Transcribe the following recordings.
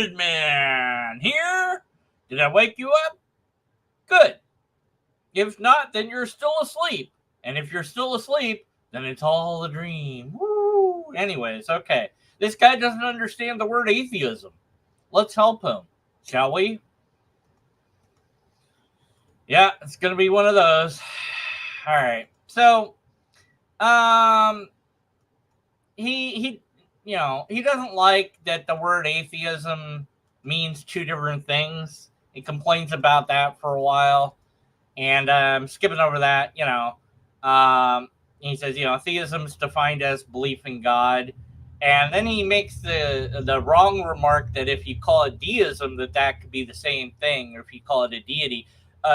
bearded man here. Did I wake you up? Good. If not, then you're still asleep. And if you're still asleep, then it's all a dream. Woo! Anyways, okay. This guy doesn't understand the word atheism. Let's help him, shall we? Yeah, it's going to be one of those. All right. So, he doesn't like that the word atheism means two different things. He complains about that for a while. And skipping over that, he says, theism is defined as belief in God. And then he makes the wrong remark that if you call it deism, that could be the same thing, or if you call it a deity.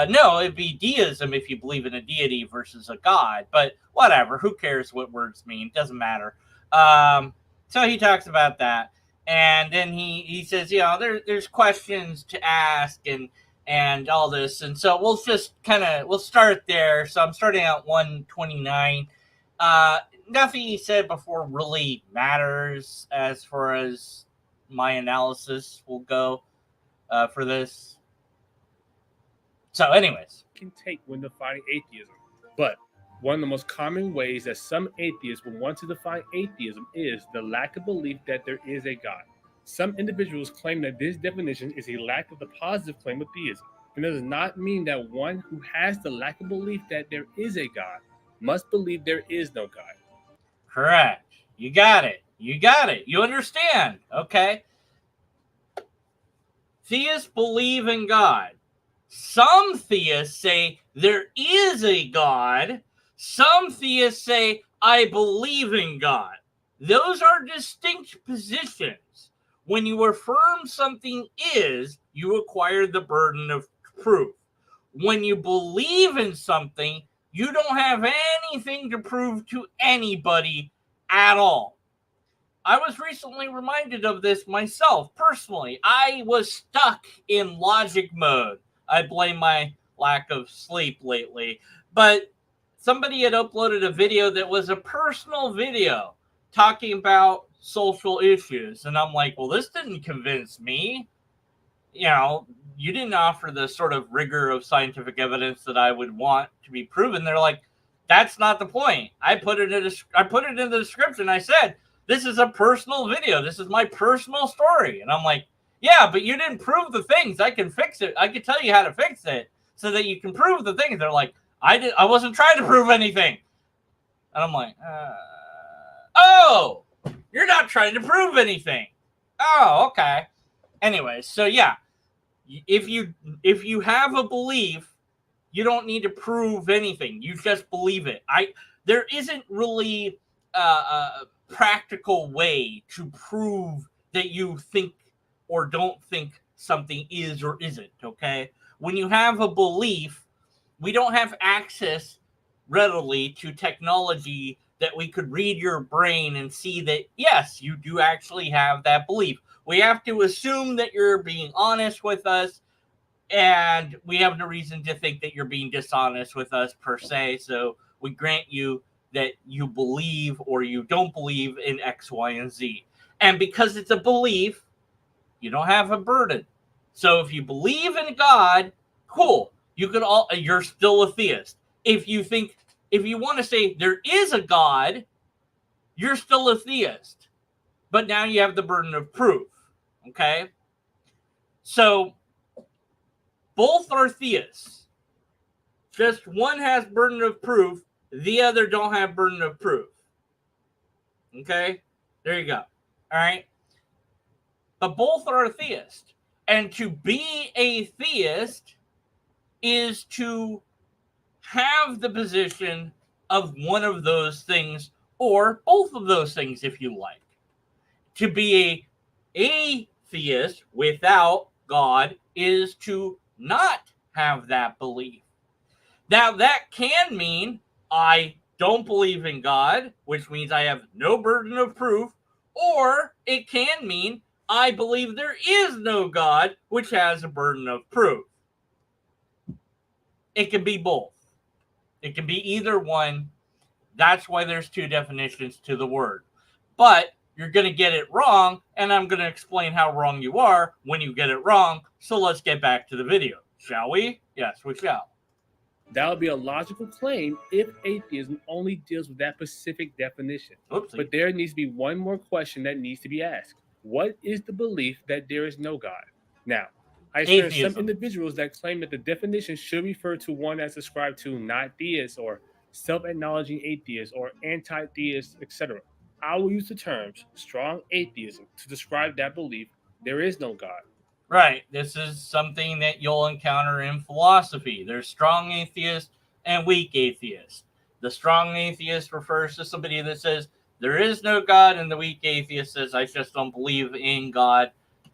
No, it'd be deism if you believe in a deity versus a god. But whatever, who cares what words mean? Doesn't matter. So he talks about that. And then he says, there's questions to ask and all this. And so we'll start there. So I'm starting at 129. Nothing he said before really matters as far as my analysis will go for this. So anyways. Can take when defining atheism. But one of the most common ways that some atheists will want to define atheism is the lack of belief that there is a God. Some individuals claim that this definition is a lack of the positive claim of theism. It does not mean that one who has the lack of belief that there is a God must believe there is no God. Correct. You got it. You understand. Okay. Theists believe in God. Some theists say there is a God. Some theists say, I believe in God. Those are distinct positions. When you affirm something is, you acquire the burden of proof. When you believe in something, you don't have anything to prove to anybody at all. I was recently reminded of this myself, personally. I was stuck in logic mode. I blame my lack of sleep lately. But somebody had uploaded a video that was a personal video talking about social issues. And I'm like, well, this didn't convince me. You didn't offer the sort of rigor of scientific evidence that I would want to be proven. They're like, that's not the point. I put it in the description. I said, this is a personal video. This is my personal story. And I'm like, yeah, but you didn't prove the things. I can fix it. I can tell you how to fix it so that you can prove the things. They're like, I wasn't trying to prove anything. And I'm like, oh, you're not trying to prove anything. Oh, okay. Anyway, so yeah, if you have a belief, you don't need to prove anything. You just believe it. There isn't really a practical way to prove that you think or don't think something is or isn't, okay? When you have a belief, we don't have access readily to technology that we could read your brain and see that, yes, you do actually have that belief. We have to assume that you're being honest with us, and we have no reason to think that you're being dishonest with us per se. So we grant you that you believe or you don't believe in X, Y, and Z. And because it's a belief, you don't have a burden. So if you believe in God, cool. You're still a theist. If you want to say there is a God, you're still a theist. But now you have the burden of proof. Okay? So both are theists. Just one has burden of proof, the other don't have burden of proof. Okay? There you go. All right? But both are a theist. And to be a theist is to have the position of one of those things or both of those things, if you like. To be a atheist without God is to not have that belief. Now, that can mean I don't believe in God, which means I have no burden of proof, or it can mean I believe there is no God, which has a burden of proof. It can be both. It can be either one. That's why there's two definitions to the word. But you're going to get it wrong, and I'm going to explain how wrong you are when you get it wrong. So let's get back to the video, shall we? Yes, we shall. That would be a logical claim if atheism only deals with that specific definition. Oopsie. But there needs to be one more question that needs to be asked. What is the belief that there is no God? Now, I experience some individuals that claim that the definition should refer to one that's ascribed to not theists or self-acknowledging atheists or anti-theists, etc. I will use the terms strong atheism to describe that belief there is no God. Right. This is something that you'll encounter in philosophy. There's strong atheists and weak atheists. The strong atheist refers to somebody that says there is no God, and the weak atheist says I just don't believe in God.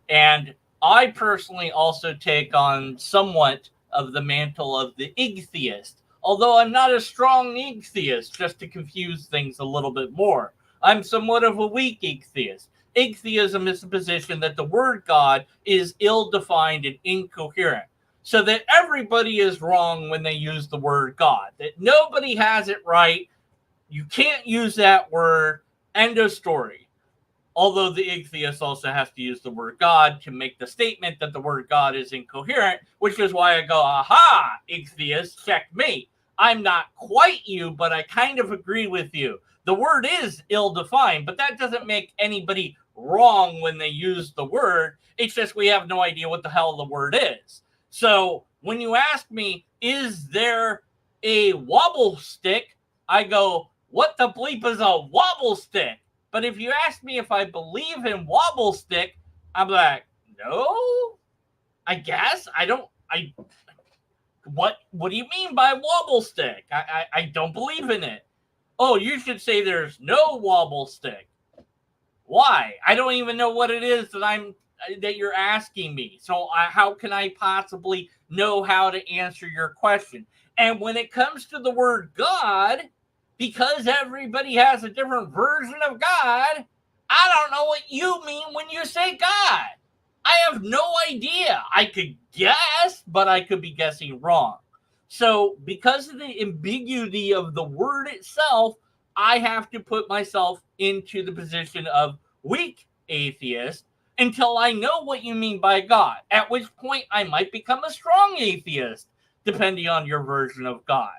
And I personally also take on somewhat of the mantle of the atheist, although I'm not a strong atheist, just to confuse things a little bit more. I'm somewhat of a weak atheist. Atheism is the position that the word God is ill-defined and incoherent, so that everybody is wrong when they use the word God, that nobody has it right. You can't use that word. End of story. Although the atheist also has to use the word God to make the statement that the word God is incoherent, which is why I go, aha, atheist, checkmate. I'm not quite you, but I kind of agree with you. The word is ill-defined, but that doesn't make anybody wrong when they use the word. It's just we have no idea what the hell the word is. So when you ask me, is there a wobble stick? I go, what the bleep is a wobble stick? But if you ask me if I believe in wobble stick, I'm like, no, I guess. What do you mean by wobble stick? I don't believe in it. Oh, you should say there's no wobble stick. Why? I don't even know what it is that you're asking me. So how can I possibly know how to answer your question? And when it comes to the word God, because everybody has a different version of God, I don't know what you mean when you say God. I have no idea. I could guess, but I could be guessing wrong. So because of the ambiguity of the word itself, I have to put myself into the position of weak atheist until I know what you mean by God, at which point I might become a strong atheist, depending on your version of God.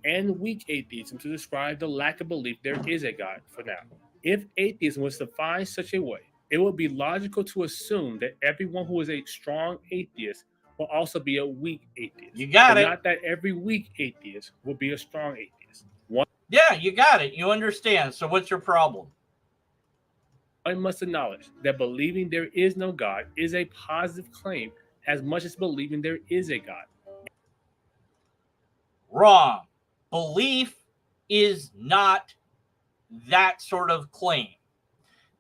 And weak atheism to describe the lack of belief there is a God for now. If atheism was defined such a way, it would be logical to assume that everyone who is a strong atheist will also be a weak atheist. You got it. Not that every weak atheist will be a strong atheist. Yeah, you got it. You understand. So what's your problem? One must acknowledge that believing there is no God is a positive claim as much as believing there is a God. Wrong. Belief is not that sort of claim.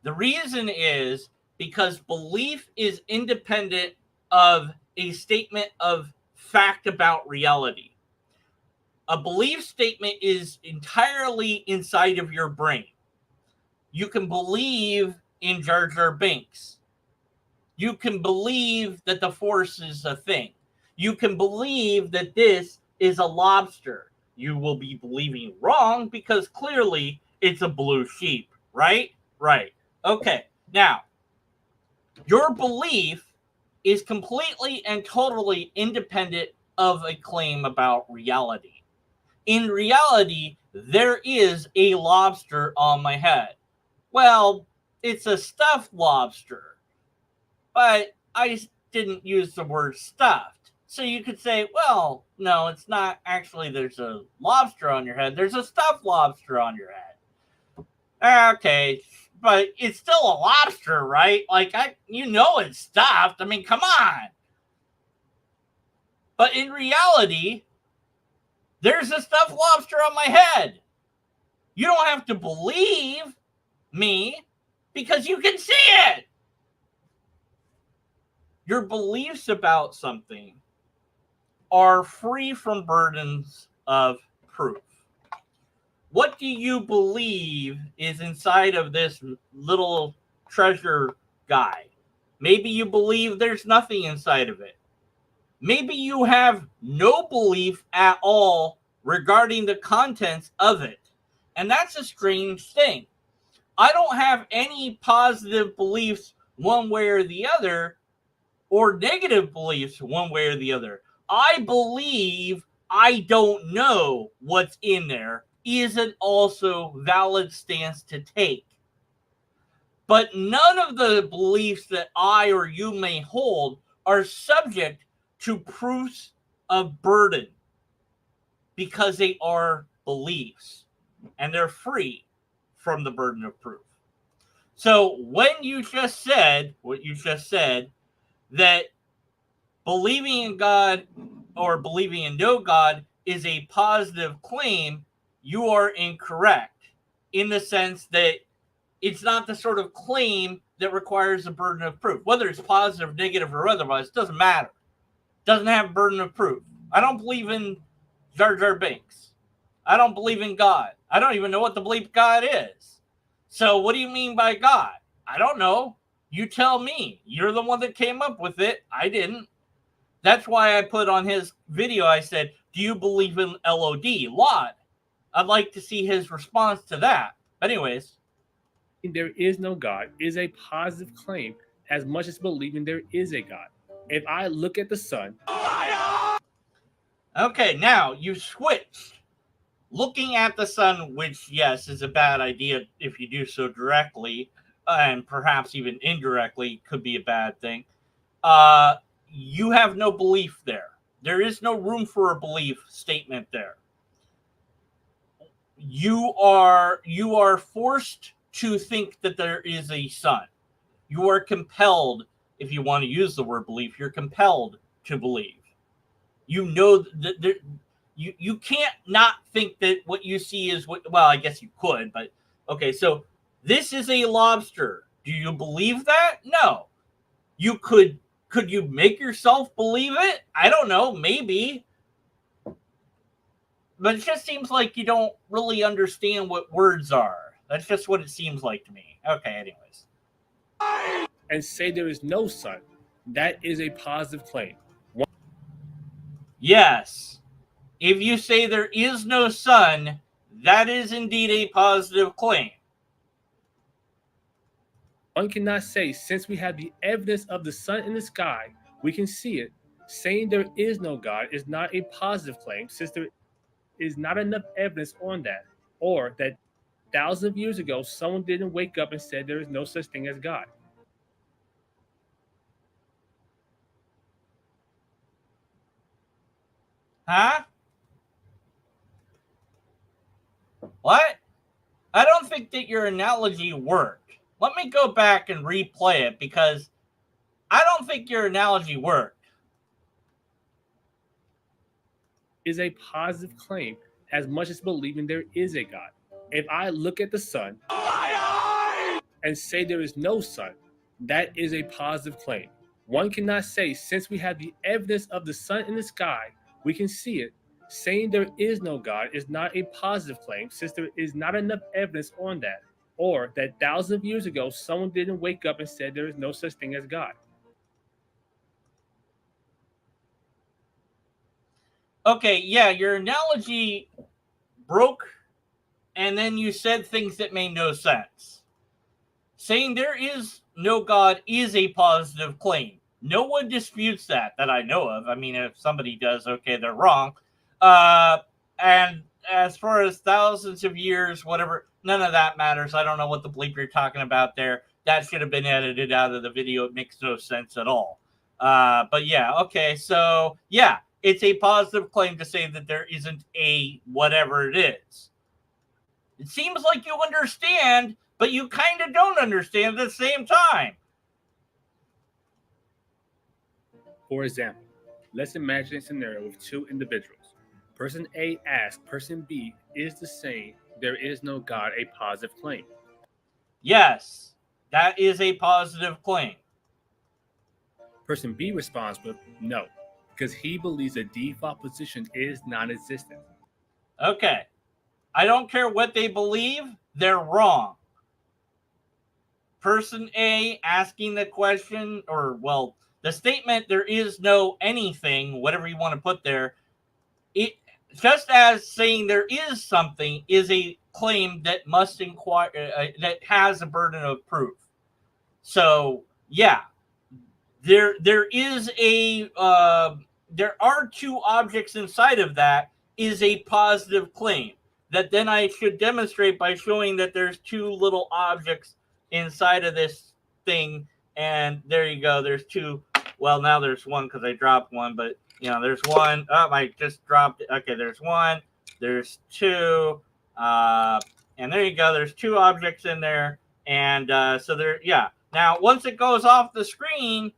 The reason is because belief is independent of a statement of fact about reality. A belief statement is entirely inside of your brain. You can believe in Jar Jar Binks. You can believe that the Force is a thing. You can believe that this is a lobster. You will be believing wrong because clearly it's a blue sheep, right? Right. Okay. Now, your belief is completely and totally independent of a claim about reality. In reality, there is a lobster on my head. Well, it's a stuffed lobster, but I didn't use the word stuffed. So you could say, well, no, it's not actually there's a lobster on your head. There's a stuffed lobster on your head. Okay, but it's still a lobster, right? Like, it's stuffed. I mean, come on. But in reality, there's a stuffed lobster on my head. You don't have to believe me because you can see it. Your beliefs about something are free from burdens of proof. What do you believe is inside of this little treasure guide? Maybe you believe there's nothing inside of it. Maybe you have no belief at all regarding the contents of it. And that's a strange thing. I don't have any positive beliefs one way or the other, or negative beliefs one way or the other. I believe I don't know what's in there isn't also valid stance to take. But none of the beliefs that I or you may hold are subject to proofs of burden because they are beliefs and they're free from the burden of proof. So when you just said what you just said, that believing in God or believing in no God is a positive claim, you are incorrect in the sense that it's not the sort of claim that requires a burden of proof. Whether it's positive, negative, or otherwise, it doesn't matter. It doesn't have a burden of proof. I don't believe in Jar Jar Binks. I don't believe in God. I don't even know what the bleep God is. So what do you mean by God? I don't know. You tell me. You're the one that came up with it. I didn't. That's why I put on his video, I said, do you believe in LOD? Lod. I'd like to see his response to that. Anyways. There is no God is a positive claim as much as believing there is a God. If I look at the sun. Okay, now you switched. Looking at the sun, which, yes, is a bad idea if you do so directly, and perhaps even indirectly could be a bad thing. You have no belief there. There is no room for a belief statement there. You are forced to think that there is a sun. You are compelled, if you want to use the word belief, you're compelled to believe. You know that there, you can't not think that what you see is what, well, I guess you could, but okay, so this is a lobster. Do you believe that? No. You could you make yourself believe it? I don't know, maybe. But it just seems like you don't really understand what words are. That's just what it seems like to me. Okay, anyways. And say there is no sun. That is a positive claim. Yes. If you say there is no sun, that is indeed a positive claim. One cannot say, since we have the evidence of the sun in the sky, we can see it. Saying there is no God is not a positive claim, since there is not enough evidence on that. Or that thousands of years ago, someone didn't wake up and said there is no such thing as God. Huh? What? I don't think that your analogy worked. Let me go back and replay it because I don't think your analogy worked. Is a positive claim as much as believing there is a God. If I look at the sun and say there is no sun, that is a positive claim. One cannot say, since we have the evidence of the sun in the sky, we can see it. Saying there is no God is not a positive claim, since there is not enough evidence on that. Or that thousands of years ago, someone didn't wake up and said there is no such thing as God. Okay, yeah, your analogy broke, and then you said things that made no sense. Saying there is no God is a positive claim. No one disputes that I know of. I mean, if somebody does, okay, they're wrong. And as far as thousands of years, whatever, none of that matters. I don't know what the bleep you're talking about there. That should have been edited out of the video. It makes no sense at all. But yeah, okay, so yeah, it's a positive claim to say that there isn't a whatever it is. It seems like you understand, but you kind of don't understand at the same time. For example, let's imagine a scenario with two individuals. Person A asks person B, is the saying there is no God a positive claim? Yes, that is a positive claim. Person B responds with no, because he believes the default position is non-existent. Okay. I don't care what they believe, they're wrong. Person A asking the question, or, well, the statement, there is no anything, whatever you want to put there, it just as saying there is something is a claim that must inquire that has a burden of proof. So yeah, there is a there are two objects inside of that is a positive claim that then I should demonstrate by showing that there's two little objects inside of this thing, and there you go. There's two. Well, now there's one because I dropped one, but there's one. Oh, I just dropped it. Okay, there's one. There's two. And there you go. There's two objects in there, and so there. Yeah. Now, once it goes off the screen,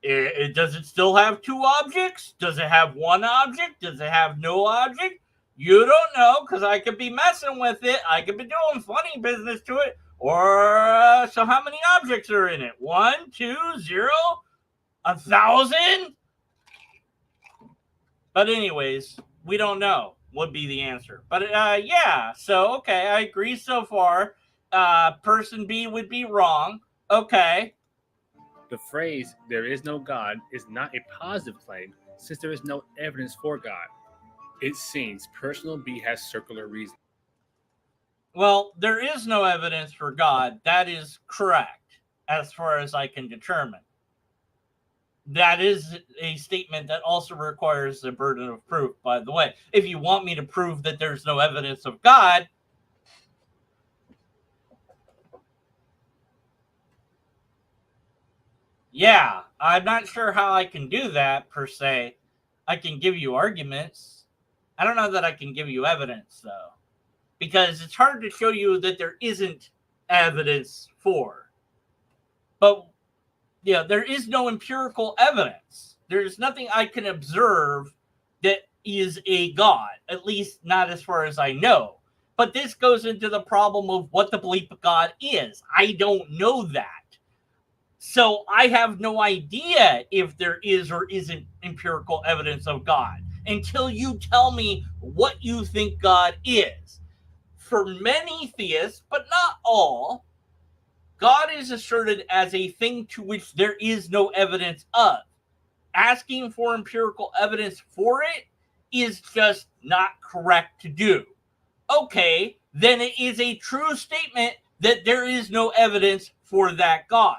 does it still have two objects? Does it have one object? Does it have no object? You don't know, because I could be messing with it. I could be doing funny business to it. Or, so how many objects are in it? 1, 2, 0, 1,000? But anyways, we don't know would be the answer. But yeah, so, okay, I agree so far. Person B would be wrong. Okay. The phrase, there is no God, is not a positive claim since there is no evidence for God. It seems personal B has circular reason. Well, there is no evidence for God. That is correct, as far as I can determine. That is a statement that also requires a burden of proof, by the way. If you want me to prove that there's no evidence of God, yeah, I'm not sure how I can do that, per se. I can give you arguments. I don't know that I can give you evidence, though, because it's hard to show you that there isn't evidence for. But, there is no empirical evidence. There's nothing I can observe that is a God, at least not as far as I know. But this goes into the problem of what the belief of God is. I don't know that. So I have no idea if there is or isn't empirical evidence of God until you tell me what you think God is. For many theists, but not all, God is asserted as a thing to which there is no evidence of. Asking for empirical evidence for it is just not correct to do. Okay, then it is a true statement that there is no evidence for that God.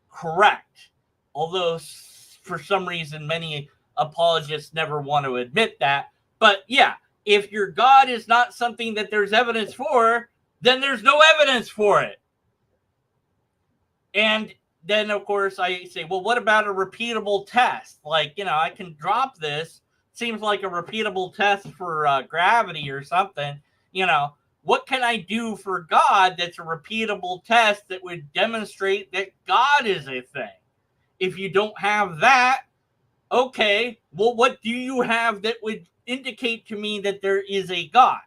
Correct. Although, for some reason, many apologists never want to admit that. But yeah, if your God is not something that there's evidence for, then there's no evidence for it. And then, of course, I say, well, what about a repeatable test? Like, I can drop this. Seems like a repeatable test for gravity or something. What can I do for God that's a repeatable test that would demonstrate that God is a thing? If you don't have that, okay, well, what do you have that would indicate to me that there is a God?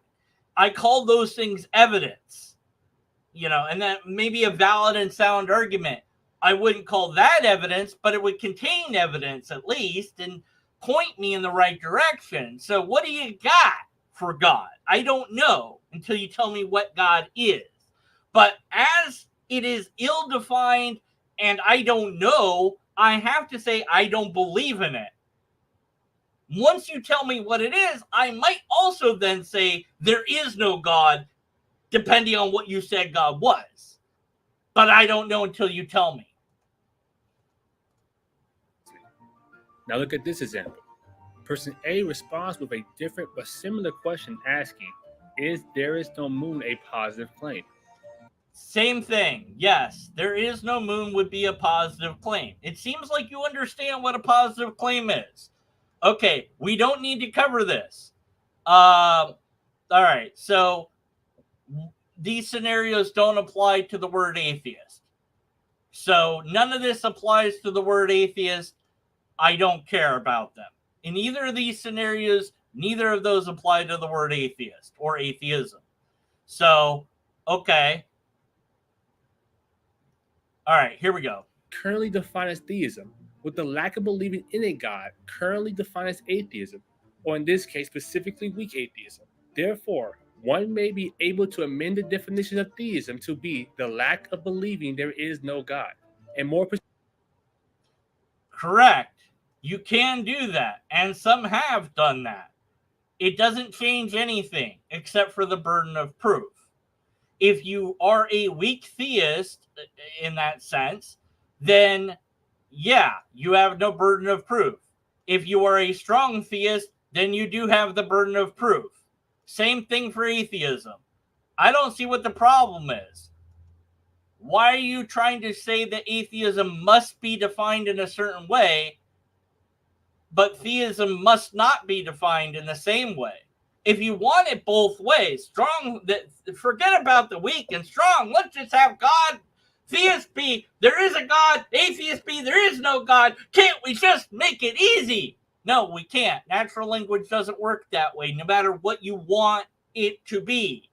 I call those things evidence, and that may be a valid and sound argument. I wouldn't call that evidence, but it would contain evidence at least and point me in the right direction. So what do you got for God? I don't know until you tell me what God is. But as it is ill-defined and I don't know, I have to say I don't believe in it. Once you tell me what it is, I might also then say there is no God, depending on what you said God was. But I don't know until you tell me. Now look at this example. Person A responds with a different but similar question asking, is there is no moon a positive claim? Same thing. Yes, there is no moon would be a positive claim. It seems like you understand what a positive claim is. Okay, we don't need to cover this. All right, so these scenarios don't apply to the word atheist. So none of this applies to the word atheist. I don't care about them. In either of these scenarios, neither of those apply to the word atheist or atheism. So, okay. All right, here we go. Currently defined as theism, with the lack of believing in a God currently defined as atheism, or in this case, specifically weak atheism. Therefore, one may be able to amend the definition of theism to be the lack of believing there is no God. And more correct. You can do that, and some have done that. It doesn't change anything except for the burden of proof. If you are a weak theist in that sense, then yeah, you have no burden of proof. If you are a strong theist, then you do have the burden of proof. Same thing for atheism. I don't see what the problem is. Why are you trying to say that atheism must be defined in a certain way, but theism must not be defined in the same way? If you want it both ways, strong, forget about the weak and strong. Let's just have God. Theist be, there is a God. Atheist be, there is no God. Can't we just make it easy? No, we can't. Natural language doesn't work that way, no matter what you want it to be.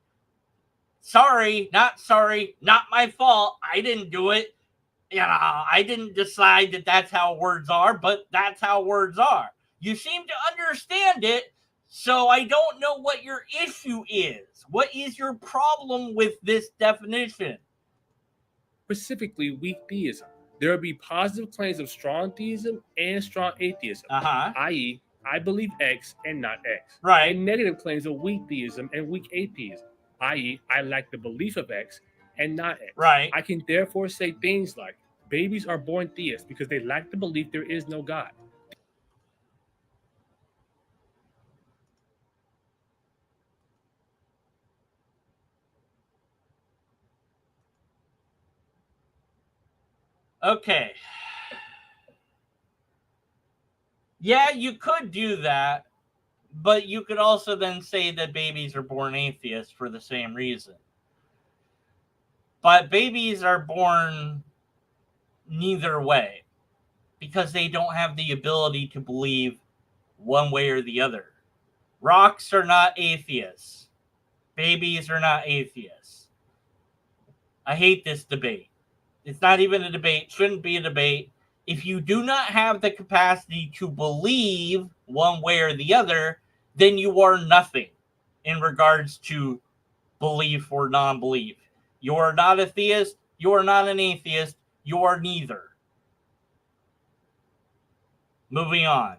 Sorry, not my fault. I didn't do it. I didn't decide that that's how words are, but that's how words are. You seem to understand it, so I don't know what your issue is. What is your problem with this definition? Specifically, weak theism. There will be positive claims of strong theism and strong atheism, i.e., I believe X and not X. Right. And negative claims of weak theism and weak atheism, i.e., I lack the belief of X and not X. Right. I can therefore say things like, babies are born theists because they lack the belief there is no God. Okay. Yeah, you could do that, but you could also then say that babies are born atheists for the same reason. But babies are born neither way because they don't have the ability to believe one way or the other. Rocks are not atheists. Babies are not atheists. I hate this debate. It's not even a debate. Shouldn't be a debate. If you do not have the capacity to believe one way or the other, then you are nothing in regards to belief or non-belief. You are not a theist. You are not an atheist. You are neither. Moving on.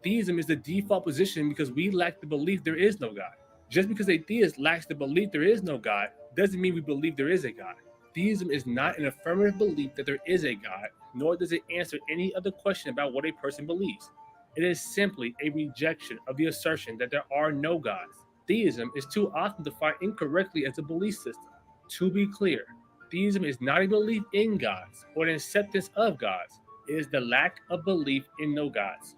Theism is the default position because we lack the belief there is no God. Just because a theist lacks the belief there is no God doesn't mean we believe there is a God. Theism is not an affirmative belief that there is a God, nor does it answer any other question about what a person believes. It is simply a rejection of the assertion that there are no gods. Theism is too often defined incorrectly as a belief system. To be clear, theism is not a belief in gods or an acceptance of gods. It is the lack of belief in no gods.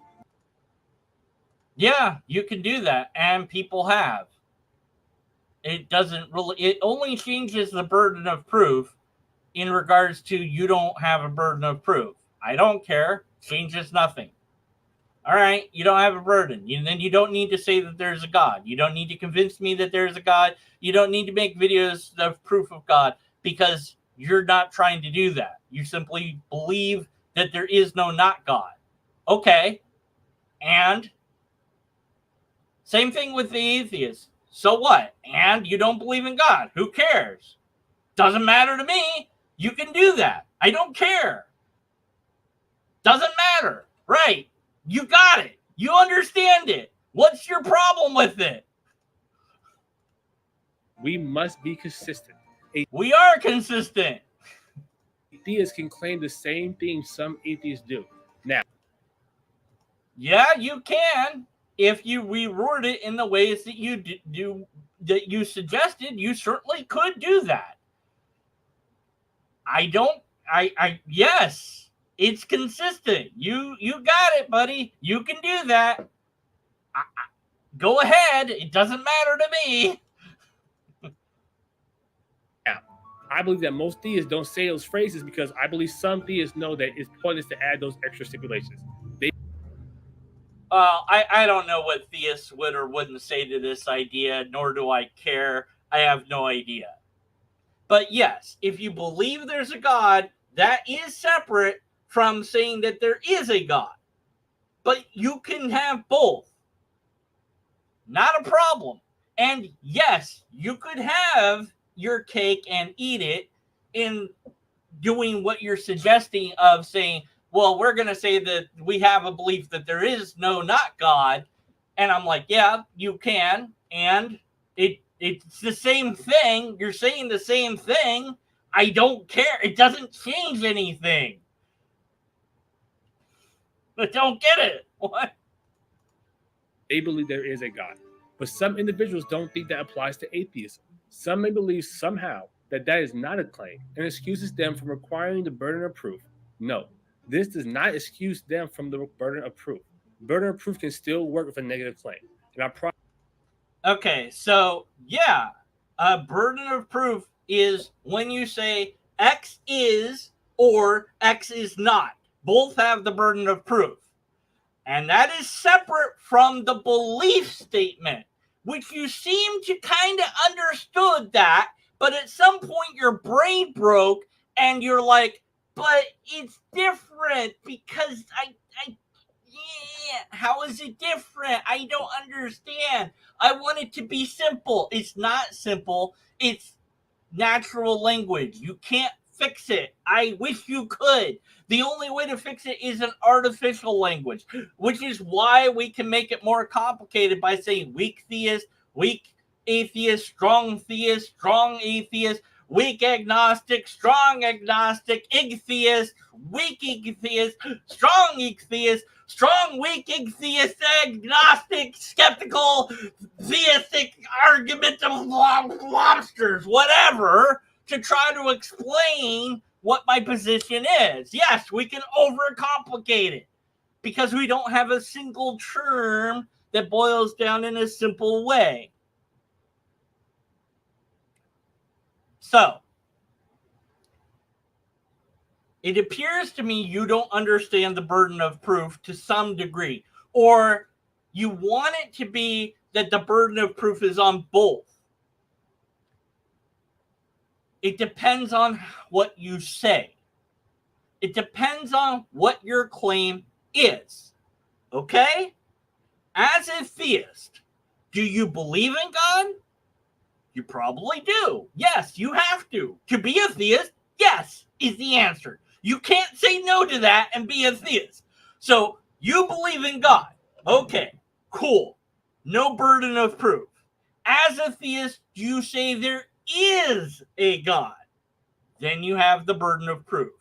Yeah, you can do that, and people have. It doesn't really, it only changes the burden of proof in regards to you don't have a burden of proof. I don't care. Changes nothing. All right, you don't have a burden. Then you don't need to say that there's a God. You don't need to convince me that there's a God. You don't need to make videos of proof of God because you're not trying to do that. You simply believe that there is no not God. Okay, and same thing with the atheists. So what? And you don't believe in God. Who cares? Doesn't matter to me. You can do that. I don't care. Doesn't matter. Right. You got it. You understand it. What's your problem with it? We must be consistent. We are consistent. Atheists can claim the same thing some atheists do. Now, yeah, you can. If you reword it in the ways that you do, that you suggested, you certainly could do that. Yes, it's consistent. You got it, buddy. You can do that. Go ahead. It doesn't matter to me. yeah, I believe that most theists don't say those phrases because I believe some theists know that it's pointless to add those extra stipulations. I don't know what theists would or wouldn't say to this idea, nor do I care. I have no idea. But yes, if you believe there's a God, that is separate from saying that there is a God. But you can have both. Not a problem. And yes, you could have your cake and eat it in doing what you're suggesting of saying, well, we're going to say that we have a belief that there is no not God, And I'm like, yeah, you can. And it's the same thing. You're saying the same thing. I don't care. It doesn't change anything. I don't get it. What? They believe there is a God. But some individuals don't think that applies to atheism. Some may believe somehow that that is not a claim and excuses them from requiring the burden of proof. No, this does not excuse them from the burden of proof. Burden of proof can still work with a negative claim. And I promise. Okay, so yeah, a burden of proof is when you say X is or X is not. Both have the burden of proof. And that is separate from the belief statement, which you seem to kind of understood that, but at some point your brain broke and you're like, but it's different because yeah, how is it different? I don't understand. I want it to be simple. It's not simple. It's natural language. You can't fix it. I wish you could. The only way to fix it is an artificial language, which is why we can make it more complicated by saying weak theist, weak atheist, strong atheist, weak agnostic, strong agnostic, atheist, weak atheist, strong atheist, strong weak atheist, agnostic, skeptical, theistic, argumentative lobsters, whatever, to try to explain what my position is. Yes, we can overcomplicate it because we don't have a single term that boils down in a simple way. So, it appears to me you don't understand the burden of proof to some degree, or you want it to be that the burden of proof is on both. It depends on what you say. It depends on what your claim is. Okay? As a theist, do you believe in God? You probably do. Yes, you have to. To be a theist, yes, is the answer. You can't say no to that and be a theist. So, you believe in God. Okay, cool. No burden of proof. As a theist, you say there is a God. Then you have the burden of proof.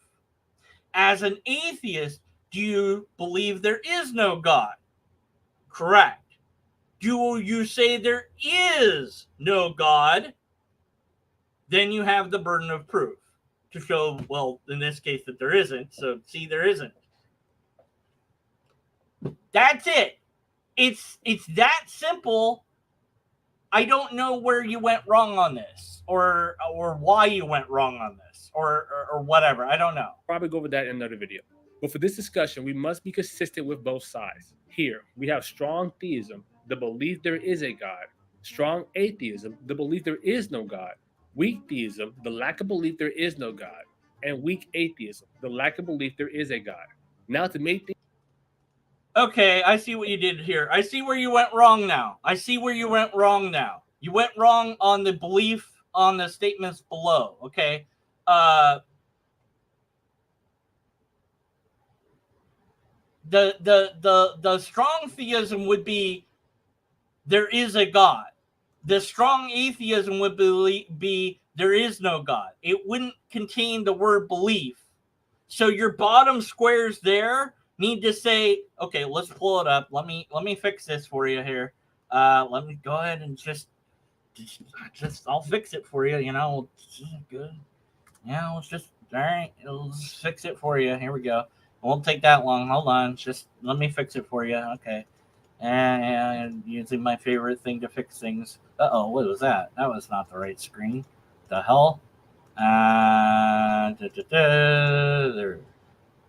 As an atheist, do you believe there is no God? Correct. Do you say there is no God? Then you have the burden of proof to show, well, in this case, that there isn't. So, see, there isn't. That's it. It's that simple. I don't know where you went wrong on this, or why you went wrong on this, or whatever. I don't know. Probably go over that in another video. But for this discussion, we must be consistent with both sides. Here, we have strong theism, the belief there is a God. Strong atheism, the belief there is no God. Weak theism, the lack of belief there is no God. And weak atheism, the lack of belief there is a God. Now to make things... Okay, I see what you did here. I see where you went wrong now. You went wrong on the belief on the statements below, okay? The strong theism would be there is a God. The strong atheism would be there is no God. It wouldn't contain the word belief. So your bottom squares there need to say, okay, let's pull it up. Let me fix this for you here. Let me go ahead and just I'll fix it for you. You know, good. Yeah, let's just all right. Let's fix it for you. Here we go. It won't take that long. Hold on. Just let me fix it for you. Okay. And using my favorite thing to fix things. Uh-oh, what was that? That was not the right screen. The hell? There.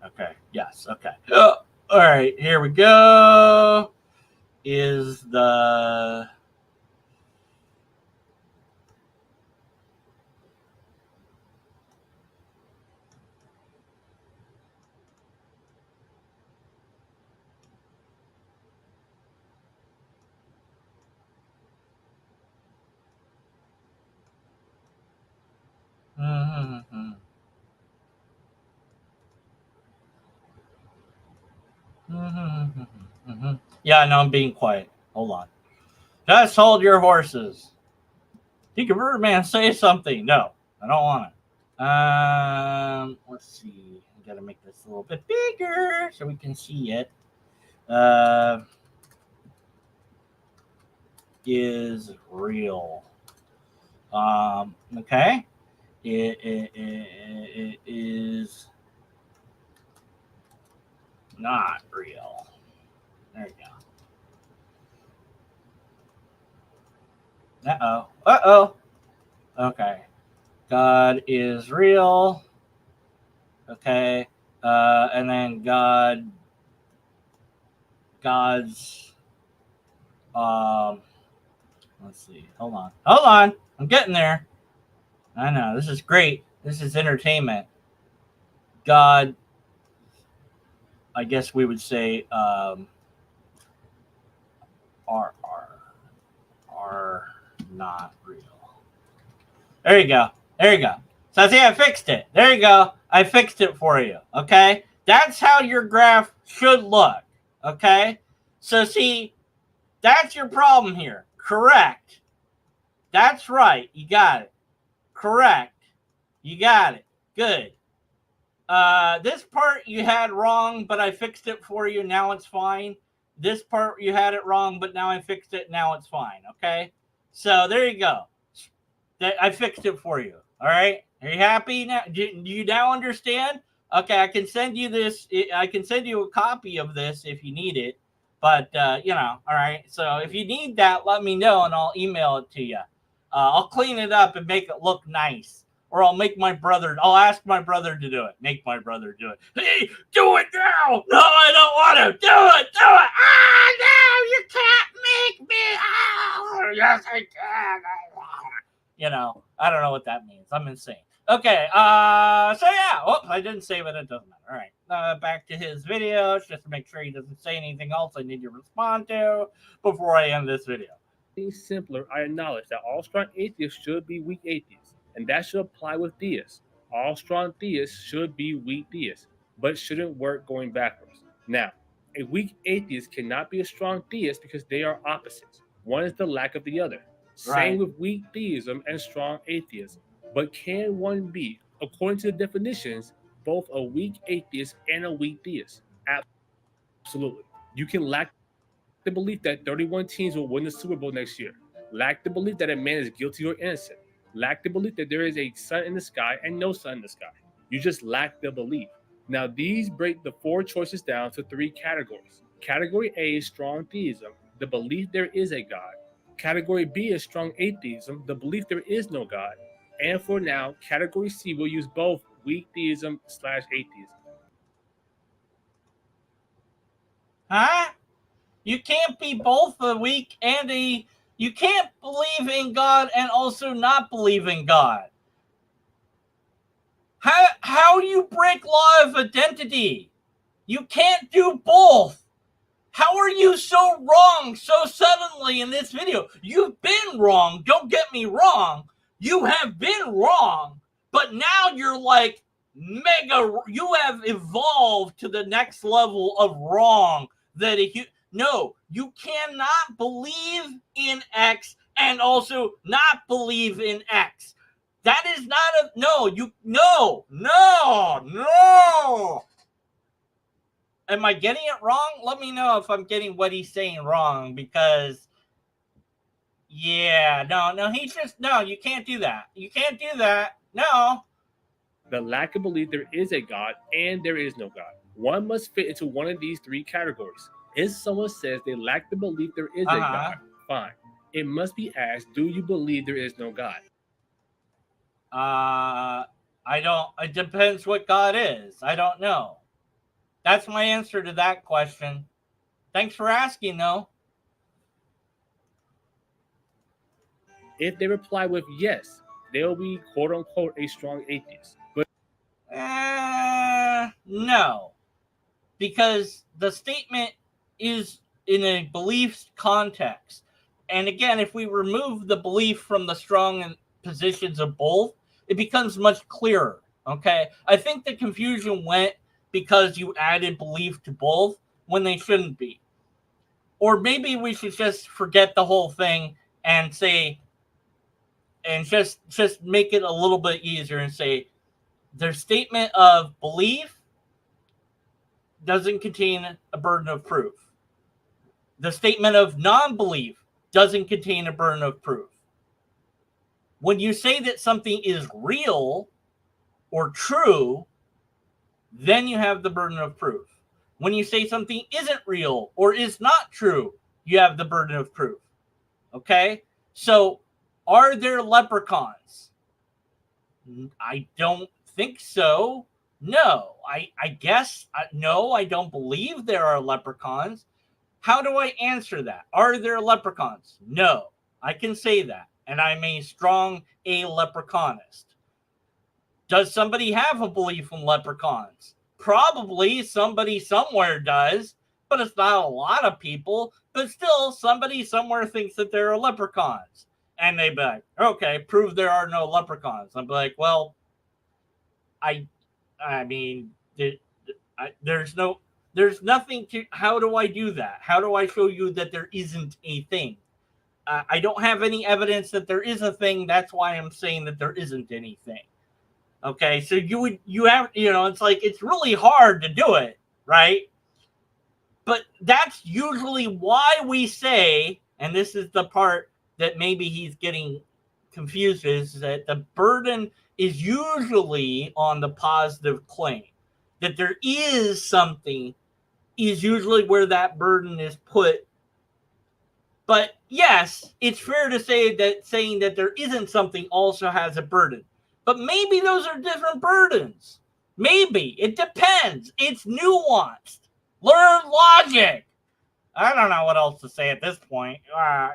Okay. Yes. Okay. All right. Here we go. Is the yeah, no, I'm being quiet. Hold on. Just hold your horses. Tinkerbird Man, say something. No, I don't want it. Let's see. I gotta make this a little bit bigger so we can see it. Is real. Okay. It is not real. There you go. Uh-oh. Uh-oh. Okay. God is real. Okay. And then God's let's see. Hold on. I'm getting there. I know. This is great. This is entertainment. God, I guess we would say are not real. There you go. So see, I fixed it. There you go. I fixed it for you. Okay? That's how your graph should look. Okay? So see, that's your problem here. Correct. That's right. You got it. Correct. You got it. Good. This part you had wrong, but I fixed it for you. Now it's fine. This part you had it wrong, but now I fixed it. Now it's fine. Okay? So there you go. I fixed it for you. All right? Are you happy now? Do you now understand? Okay, I can send you this. I can send you a copy of this if you need it. But, all right. So if you need that, let me know and I'll email it to you. I'll clean it up and make it look nice. Or I'll ask my brother to do it. Make my brother do it. Hey, do it now. No, I don't want to. Do it. Ah, no, you can't make me. Oh, yes, I can. I don't know what that means. I'm insane. Okay, so yeah. Whoops, I didn't save it. It doesn't matter. All right, back to his videos, just to make sure he doesn't say anything else I need to respond to before I end this video. Simpler, I acknowledge that all strong atheists should be weak atheists, and that should apply with theists. All strong theists should be weak theists, but it shouldn't work going backwards. Now, a weak atheist cannot be a strong theist because they are opposites. One is the lack of the other. Right. Same with weak theism and strong atheism. But can one be, according to the definitions, both a weak atheist and a weak theist? Absolutely. You can lack the belief that 31 teams will win the Super Bowl next year. Lack the belief that a man is guilty or innocent. Lack the belief that there is a sun in the sky and no sun in the sky. You just lack the belief. Now, these break the four choices down to three categories. Category A is strong theism, the belief there is a God. Category B is strong atheism, the belief there is no God. And for now, Category C will use both weak theism/atheism. Huh? You can't be both a weak and a... You can't believe in God and also not believe in God. How do you break law of identity? You can't do both. How are you so wrong so suddenly in this video? You've been wrong. Don't get me wrong. You have been wrong. But now you're like mega... You have evolved to the next level of wrong. No, you cannot believe in X and also not believe in X. That is not a... No. Am I getting it wrong? Let me know if I'm getting what he's saying wrong, because... Yeah, no, he's just... No, you can't do that. You can't do that. No. The lack of belief there is a God and there is no God. One must fit into one of these three categories. If someone says they lack the belief there is a God, fine. It must be asked, do you believe there is no God? I don't... It depends what God is. I don't know. That's my answer to that question. Thanks for asking, though. If they reply with yes, they'll be quote-unquote a strong atheist. But no. Because the statement is in a belief context. And again, if we remove the belief from the strong positions of both, it becomes much clearer. Okay? I think the confusion went because you added belief to both when they shouldn't be. or maybe we should just forget the whole thing and say, and just make it a little bit easier and say their statement of belief doesn't contain a burden of proof. The statement of non-belief doesn't contain a burden of proof. When you say that something is real or true, then you have the burden of proof. When you say something isn't real or is not true, you have the burden of proof. Okay? So, are there leprechauns? I don't think so. No. I guess, no, I don't believe there are leprechauns. How do I answer that? Are there leprechauns? No. I can say that. And I'm a strong leprechaunist. Does somebody have a belief in leprechauns? Probably somebody somewhere does, but it's not a lot of people. But still, somebody somewhere thinks that there are leprechauns. And they'd be like, okay, prove there are no leprechauns. I'd be like, well, I mean, there's nothing to, how do I do that? How do I show you that there isn't a thing? I don't have any evidence that there is a thing. That's why I'm saying that there isn't anything. Okay, so you have, it's like, it's really hard to do it, right? But that's usually why we say, and this is the part that maybe he's getting confused, is that the burden is usually on the positive claim. That there is something is usually where that burden is put. But yes, it's fair to say that saying that there isn't something also has a burden. But maybe those are different burdens. Maybe. It depends. It's nuanced. Learn logic. I don't know what else to say at this point.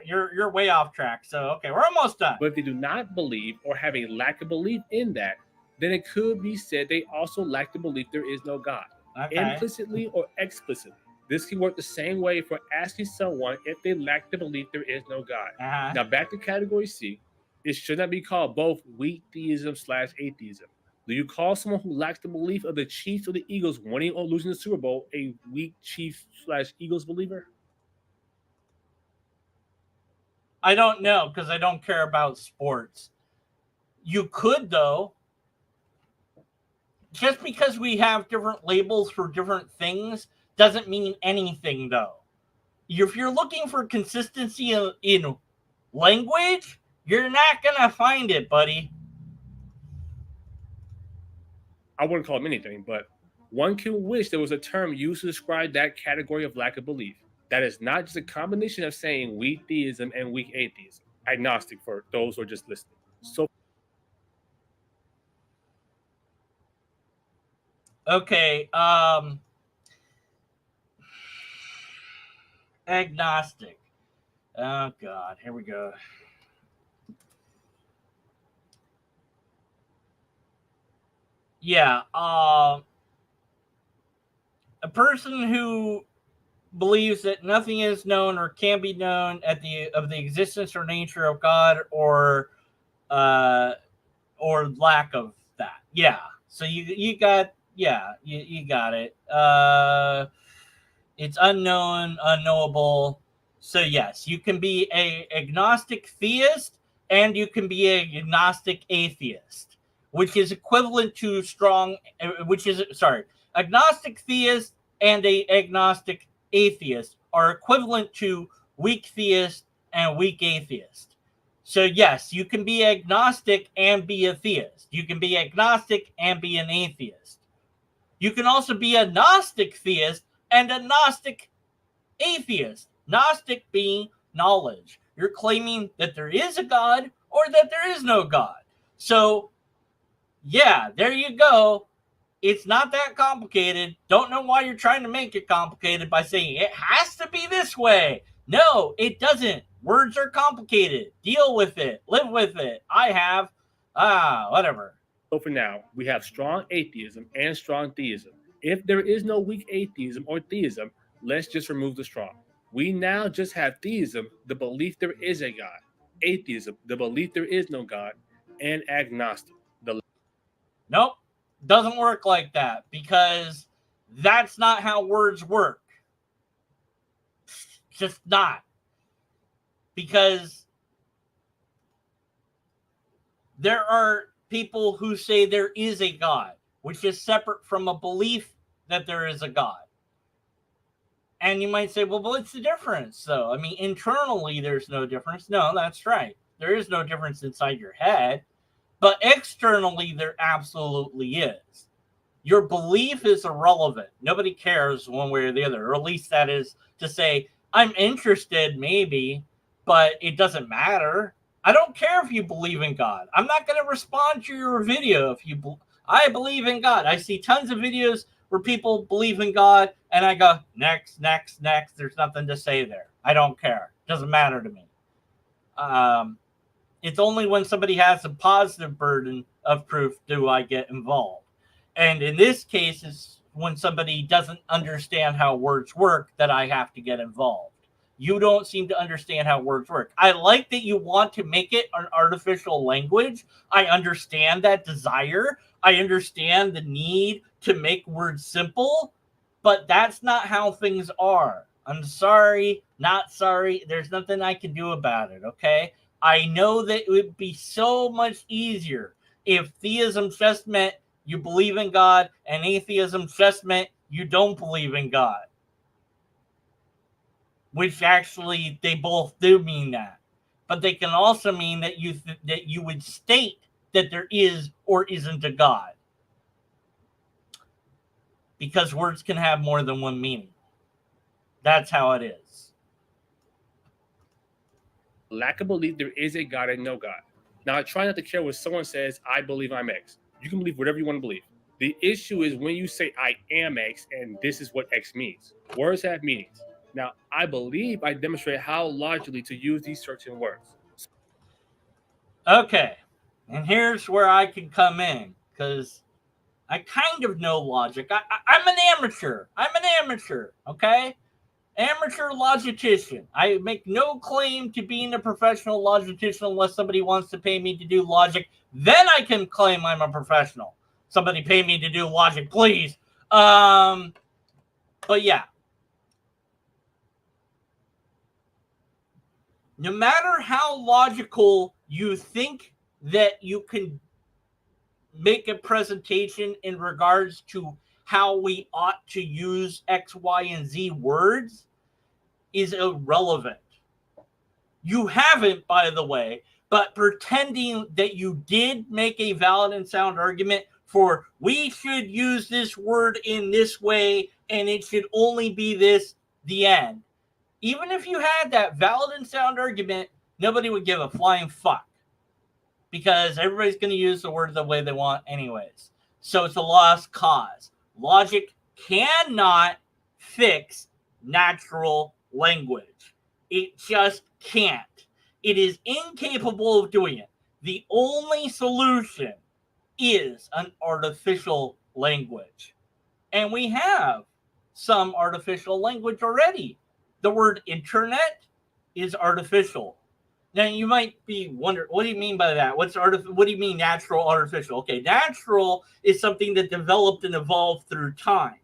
You're way off track. So, okay, we're almost done. But if they do not believe or have a lack of belief in that, then it could be said they also lack the belief there is no God. Okay. Implicitly or explicitly. This can work the same way for asking someone if they lack the belief there is no God. Uh-huh. Now, back to category C. It should not be called both weak theism / atheism. Do you call someone who lacks the belief of the Chiefs or the Eagles winning or losing the Super Bowl a weak Chiefs / Eagles believer? I don't know, because I don't care about sports. You could, though. Just because we have different labels for different things doesn't mean anything, though. If you're looking for consistency in language, you're not going to find it, buddy. I wouldn't call them anything, but one can wish there was a term used to describe that category of lack of belief. That is not just a combination of saying weak theism and weak atheism. Agnostic for those who are just listening. So, okay, agnostic. Oh God, here we go. Yeah, a person who believes that nothing is known or can be known of the existence or nature of God or lack of that. Yeah. So you got you got it. It's unknown, unknowable. So yes, you can be a agnostic theist and you can be a agnostic atheist, which is equivalent to agnostic theist and a agnostic atheist are equivalent to weak theist and weak atheist. So yes, you can be agnostic and be a theist. You can be agnostic and be an atheist. You can also be a Gnostic theist and a Gnostic atheist. Gnostic being knowledge. You're claiming that there is a God or that there is no God. So, yeah, there you go. It's not that complicated. Don't know why you're trying to make it complicated by saying it has to be this way. No, it doesn't. Words are complicated. Deal with it. Live with it. I have. Whatever. So for now, we have strong atheism and strong theism. If there is no weak atheism or theism, let's just remove the strong. We now just have theism, the belief there is a God. Atheism, the belief there is no God. And agnostic. Nope. Doesn't work like that because that's not how words work. just not. Because there are people who say there is a God, which is separate from a belief that there is a God. And you might say, well, what's the difference, though? I mean, internally, there's no difference. No, that's right. There is no difference inside your head. But externally, there absolutely is. Your belief is irrelevant. Nobody cares one way or the other. Or at least that is to say, I'm interested, maybe, but it doesn't matter. I don't care if you believe in God. I'm not going to respond to your video if you I believe in God. I see tons of videos where people believe in God, and I go, next, next, next. There's nothing to say there. I don't care. Doesn't matter to me. It's only when somebody has a positive burden of proof do I get involved. And in this case, it's when somebody doesn't understand how words work that I have to get involved. You don't seem to understand how words work. I like that you want to make it an artificial language. I understand that desire. I understand the need to make words simple, but that's not how things are. I'm sorry, not sorry. There's nothing I can do about it, okay? I know that it would be so much easier if theism just meant you believe in God and atheism just meant you don't believe in God. Which actually they both do mean that. But they can also mean that you would state that there is or isn't a God. Because words can have more than one meaning. That's how it is. Lack of belief there is a God and no God. Now, I try not to care what someone says, I believe I'm X. You can believe whatever you want to believe. The issue is when you say I am X and this is what X means. Words have meanings. Now, I believe I demonstrate how logically to use these certain words. Okay. And here's where I can come in. Because I kind of know logic. I'm an amateur. Okay? Amateur logician. I make no claim to being a professional logician unless somebody wants to pay me to do logic. Then I can claim I'm a professional. Somebody pay me to do logic, please. But yeah. No matter how logical you think that you can make a presentation in regards to how we ought to use X, Y, and Z words is irrelevant. You haven't, by the way, but pretending that you did make a valid and sound argument for we should use this word in this way and it should only be this, the end. Even if you had that valid and sound argument, nobody would give a flying fuck. Because everybody's going to use the word the way they want anyways. So it's a lost cause. Logic cannot fix natural language. It just can't. It is incapable of doing it. The only solution is an artificial language. And we have some artificial language already. The word internet is artificial. Now, you might be wondering, what do you mean by that? What do you mean natural, artificial? Okay, natural is something that developed and evolved through time.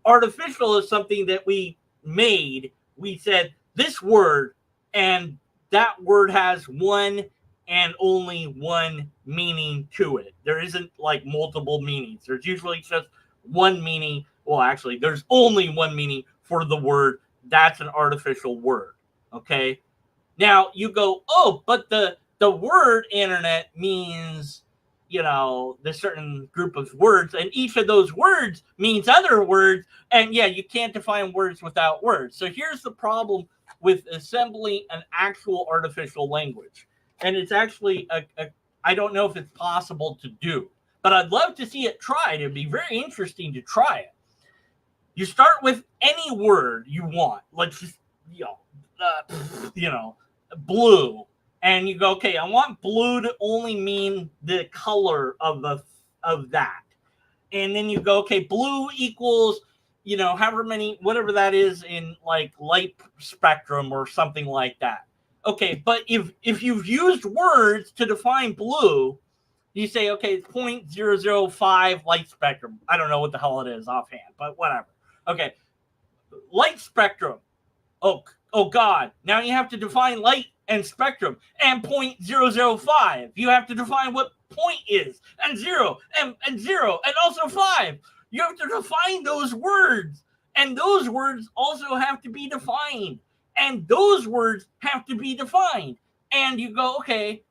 Artificial is something that we made. We said this word, and that word has one and only one meaning to it. There isn't like multiple meanings. There's usually just one meaning. Well, actually, there's only one meaning for the word. That's an artificial word, okay? Now, you go, oh, but the word internet means, the certain group of words, and each of those words means other words, and yeah, you can't define words without words. So here's the problem with assembling an actual artificial language. And it's actually, I don't know if it's possible to do, but I'd love to see it tried. It'd be very interesting to try it. You start with any word you want. Let's just, blue. And you go, okay, I want blue to only mean the color of that. And then you go, okay, blue equals, however many, whatever that is in like light spectrum or something like that. Okay, but if you've used words to define blue, you say, okay, it's 0.005 light spectrum. I don't know what the hell it is offhand, but whatever. Okay, light spectrum. Oh, Oh God, now you have to define light and spectrum and 0.005. You have to define what point is, and zero, and zero, and also 5. You have to define those words, and those words also have to be defined, and those words have to be defined. And you go, okay,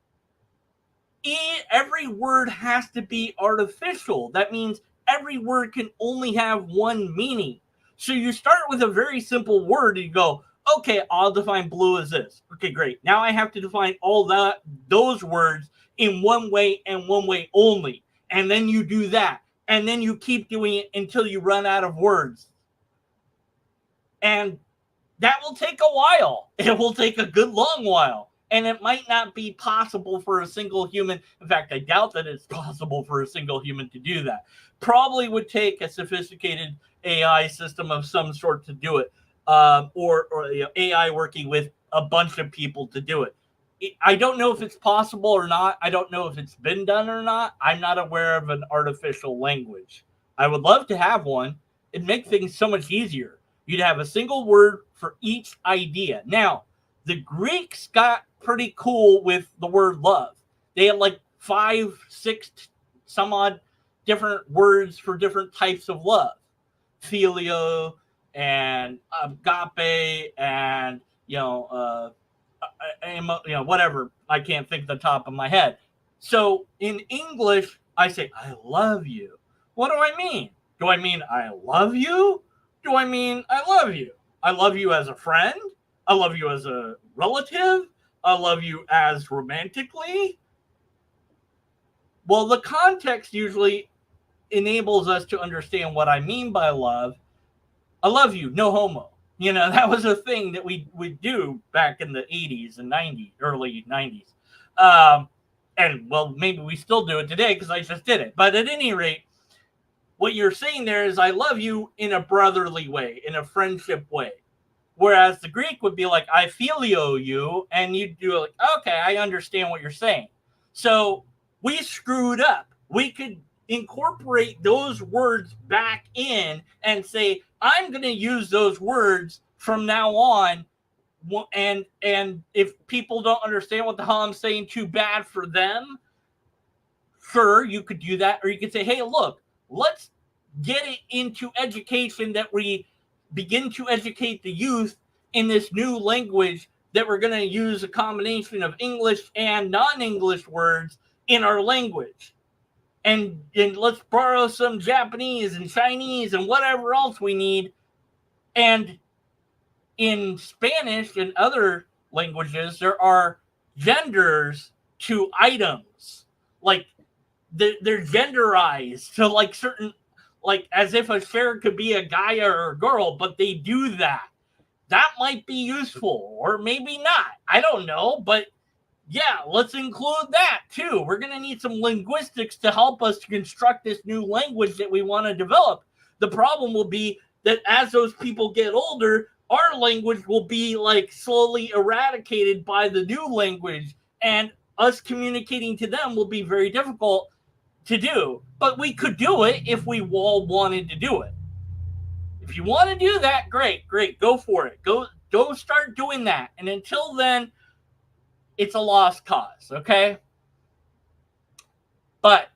every word has to be artificial. That means every word can only have one meaning. So you start with a very simple word and you go, okay, I'll define blue as this. Okay, great. Now I have to define those words in one way and one way only. And then you do that. And then you keep doing it until you run out of words. And that will take a while. It will take a good long while. And it might not be possible for a single human. In fact, I doubt that it's possible for a single human to do that. Probably would take a sophisticated AI system of some sort to do it, or AI working with a bunch of people to do it. I don't know if it's possible or not. I don't know if it's been done or not. I'm not aware of an artificial language. I would love to have one. It'd make things so much easier. You'd have a single word for each idea. Now, the Greeks got pretty cool with the word love. They had like 5, 6, some odd different words for different types of love. Filio and agape and, whatever. I can't think of the top of my head. So in English, I say, I love you. What do I mean? Do I mean I love you? Do I mean I love you? I love you as a friend. I love you as a relative. I love you as romantically. Well, the context usually enables us to understand what I mean by love. I love you, no homo. That was a thing that we would do back in the 80s and 90s, early 90s. And, well, maybe we still do it today because I just did it. But at any rate, what you're saying there is I love you in a brotherly way, in a friendship way. Whereas the Greek would be like, I filio you, and you'd do like, okay, I understand what you're saying. So we screwed up. We could incorporate those words back in and say, I'm going to use those words from now on. And if people don't understand what the hell I'm saying, too bad for them. Sure, you could do that. Or you could say, hey, look, let's get it into education that we begin to educate the youth in this new language that we're going to use a combination of English and non-English words in our language. And let's borrow some Japanese and Chinese and whatever else we need. And in Spanish and other languages, there are genders to items. Like they're genderized to like certain, like as if a share could be a guy or a girl, but they do that. That might be useful, or maybe not. I don't know, but yeah, let's include that too. We're going to need some linguistics to help us to construct this new language that we want to develop. The problem will be that as those people get older, our language will be like slowly eradicated by the new language, and us communicating to them will be very difficult to do. But we could do it if we all wanted to do it. If you want to do that, great, go for it. Go start doing that. And until then, it's a lost cause, okay? But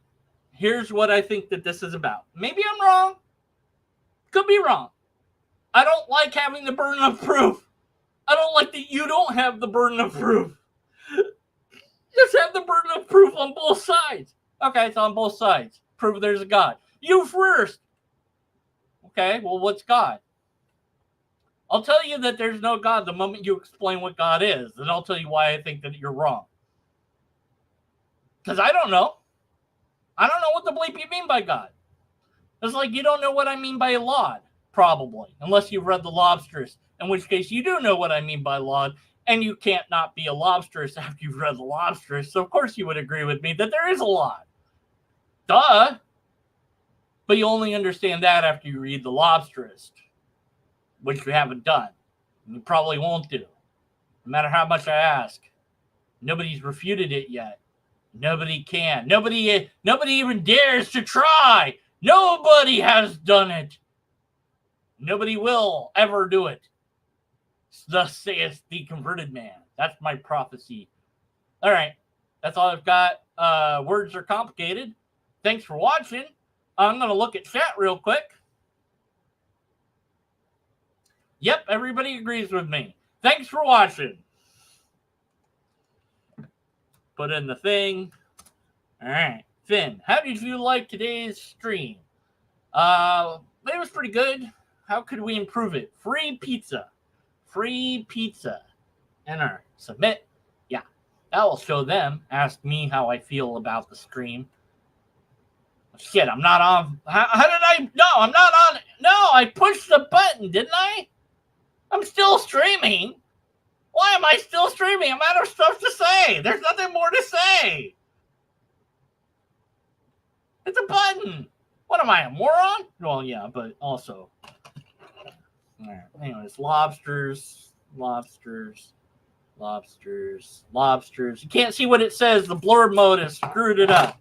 here's what I think that this is about. Maybe I'm wrong. Could be wrong. I don't like having the burden of proof. I don't like that you don't have the burden of proof. Just have the burden of proof on both sides. Okay, it's on both sides. Prove there's a God. You first. Okay, well, what's God? I'll tell you that there's no God the moment you explain what God is. And I'll tell you why I think that you're wrong. Because I don't know. I don't know what the bleep you mean by God. It's like you don't know what I mean by Laud, probably. Unless you've read The Lobsteress. In which case you do know what I mean by Laud. And you can't not be a lobsteress after you've read The Lobsteress. So of course you would agree with me that there is a Laud. Duh. But you only understand that after you read The Lobsteress, which you haven't done. And you probably won't do. No matter how much I ask. Nobody's refuted it yet. Nobody can. Nobody even dares to try. Nobody has done it. Nobody will ever do it. Thus saith the converted man. That's my prophecy. All right. That's all I've got. Words are complicated. Thanks for watching. I'm going to look at chat real quick. Yep, everybody agrees with me. Thanks for watching. Put in the thing. All right. Finn, how did you like today's stream? It was pretty good. How could we improve it? Free pizza. Free pizza. Enter. Submit. Yeah. That will show them. Ask me how I feel about the stream. Shit, I'm not on. How did I? No, I'm not on. No, I pushed the button, didn't I? I'm still streaming. Why am I still streaming? I'm out of stuff to say. There's nothing more to say. It's a button. What am I, a moron? Well, yeah, but also. All right. Anyways, lobsters. You can't see what it says. The blurb mode has screwed it up.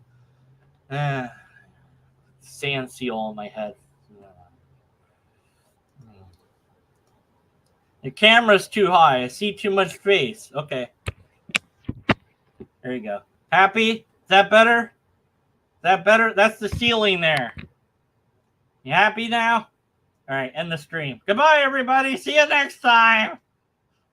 Sand seal on my head. The camera's too high. I see too much face. Okay. There you go. Happy? Is that better? Is that better? That's the ceiling there. You happy now? All right, end the stream. Goodbye, everybody. See you next time.